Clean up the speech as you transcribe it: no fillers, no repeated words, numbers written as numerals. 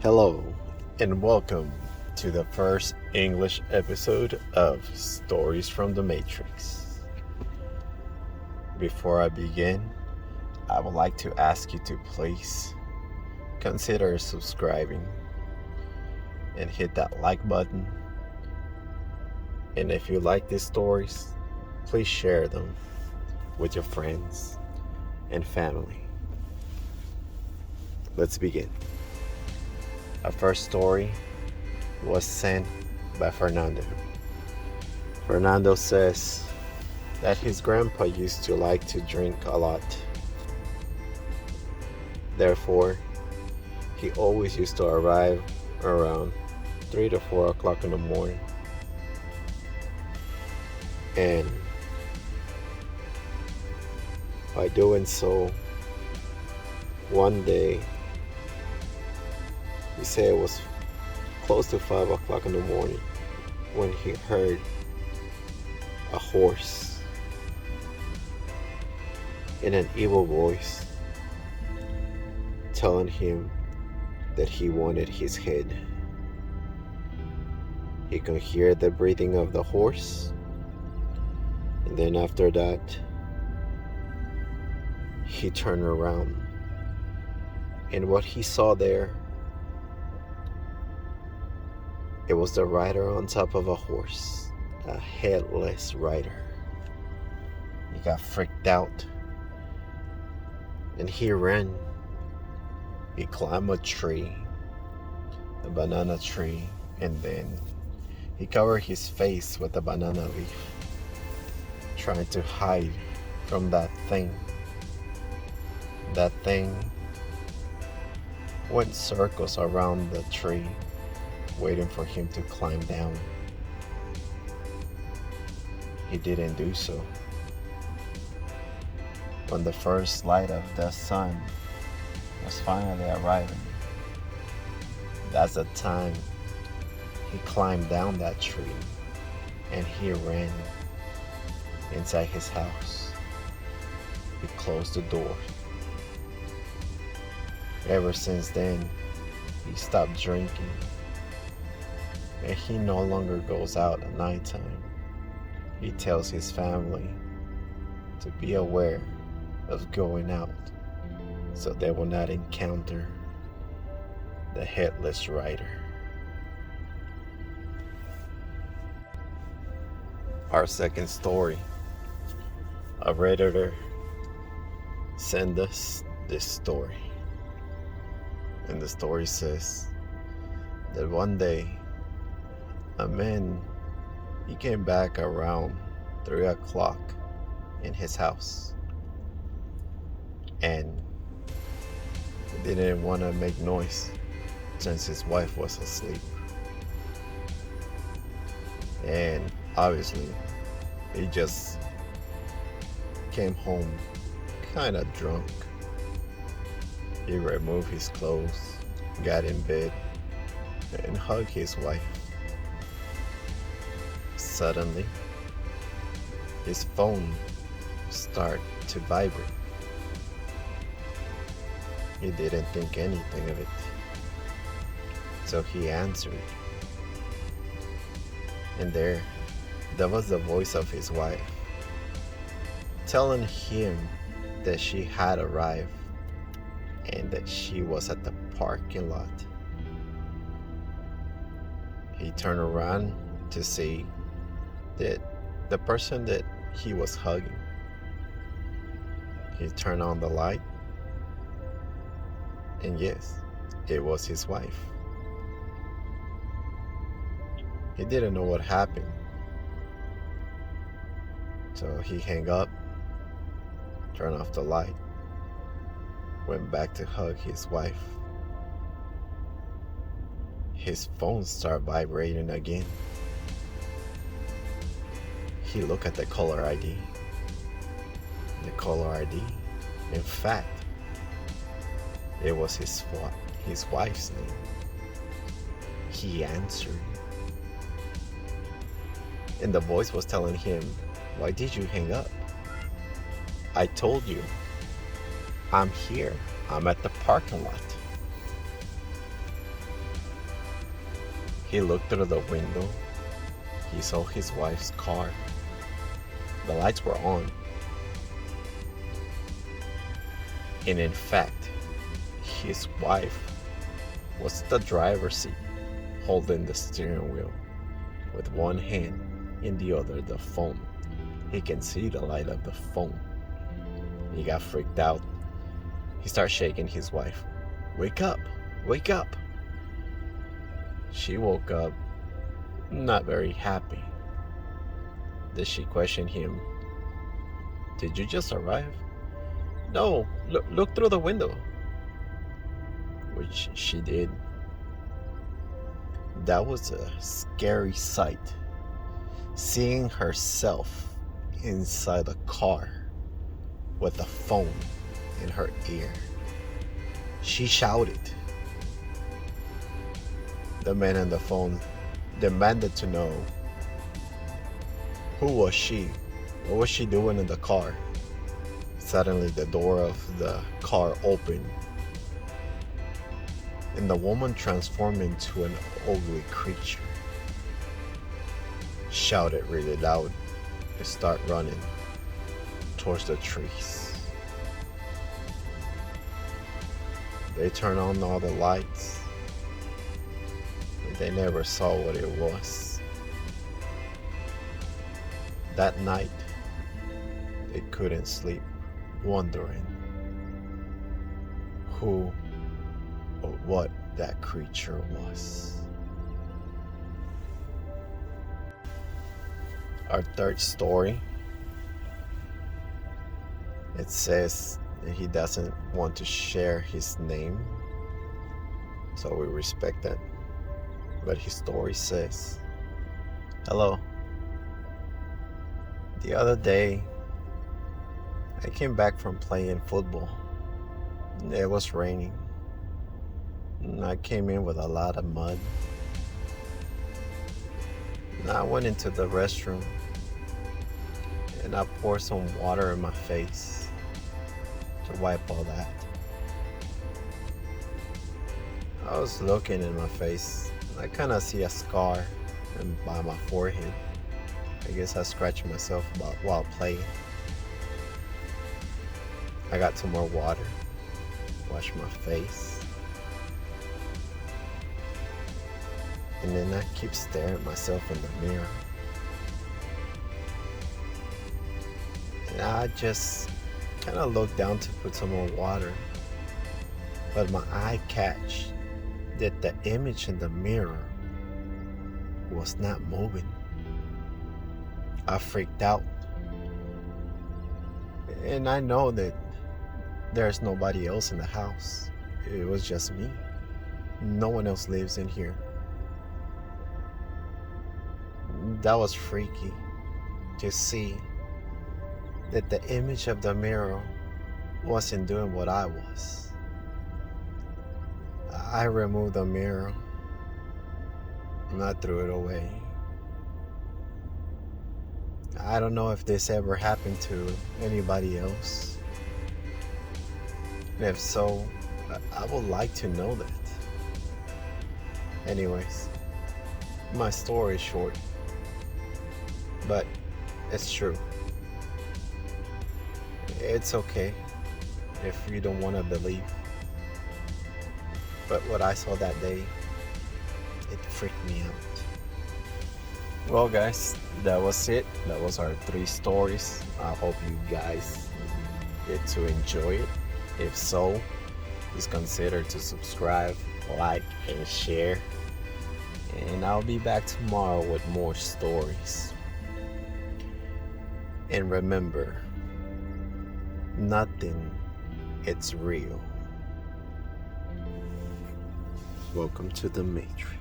Hello, and welcome to the first English episode of Stories from the Matrix. Before I begin, I would like to ask you to please consider subscribing and hit that like button. And if you like these stories, please share them with your friends and family. Let's begin. Our first story was sent by Fernando. Fernando says that his grandpa used to like to drink a lot. Therefore, he always used to arrive around 3 to 4 o'clock in the morning. And by doing so, one day, he said it was close to 5 o'clock in the morning when he heard a horse in an evil voice telling him that he wanted his head. He could hear the breathing of the horse, and then after that, he turned around, and what he saw there, it was the rider on top of a horse, a headless rider. He got freaked out, and he ran. He climbed a tree, a banana tree, and then he covered his face with a banana leaf, trying to hide from that thing. That thing went circles around the tree, waiting for him to climb down. He didn't do so. When the first light of the sun was finally arriving, that's the time he climbed down that tree and he ran inside his house. He closed the door. Ever since then, he stopped drinking, and he no longer goes out at nighttime. He tells his family to be aware of going out so they will not encounter the headless rider. Our second story, a Redditor sent us this story. And the story says that one day a man, he came back around 3 o'clock in his house, and he didn't want to make noise since his wife was asleep. And obviously he just came home kind of drunk. He removed his clothes, got in bed, and hugged his wife. Suddenly, his phone started to vibrate. He didn't think anything of it, so he answered. And there was the voice of his wife, telling him that she had arrived and that she was at the parking lot. He turned around to see that the person that he was hugging, he turned on the light, and yes, it was his wife. He didn't know what happened, so he hung up, turned off the light, went back to hug his wife. His phone started vibrating again. He looked at the caller ID. The caller ID, in fact, it was his wife's name. He answered, and the voice was telling him, "Why did you hang up? I told you, I'm here. I'm at the parking lot." He looked through the window. He saw his wife's car. The lights were on. And in fact, his wife was the driver's seat, holding the steering wheel with one hand, in the other the phone. He can see the light of the phone. He got freaked out. He started shaking his wife. Wake up! Wake up! She woke up, not very happy. Did she question him? Did you just arrive? No, look through the window. Which she did. That was a scary sight. Seeing herself inside a car with a phone in her ear. She shouted. The man on the phone demanded to know who was she? What was she doing in the car? Suddenly the door of the car opened and the woman transformed into an ugly creature. Shouted really loud and start running towards the trees. They turned on all the lights, and they never saw what it was. That night, they couldn't sleep, wondering who or what that creature was. Our third story, it says that he doesn't want to share his name, so we respect that. But his story says, hello. The other day, I came back from playing football. It was raining. And I came in with a lot of mud. And I went into the restroom and I poured some water in my face to wipe all that. I was looking in my face. I kind of see a scar by my forehead. I guess I scratched myself while playing. I got some more water, washed my face, and then I keep staring at myself in the mirror. And I just kind of looked down to put some more water, but my eye catch that the image in the mirror was not moving. I freaked out. And I know that there's nobody else in the house. It was just me. No one else lives in here. That was freaky to see that the image of the mirror wasn't doing what I was. I removed the mirror and I threw it away. I don't know if this ever happened to anybody else. And if so, I would like to know that. Anyways, my story is short, but it's true. It's okay if you don't want to believe. But what I saw that day, it freaked me out. Well guys, that was it. That was our 3 stories. I hope you guys get to enjoy it. If so, please consider to subscribe, like, and share. And I'll be back tomorrow with more stories. And remember, nothing is real. Welcome to the Matrix.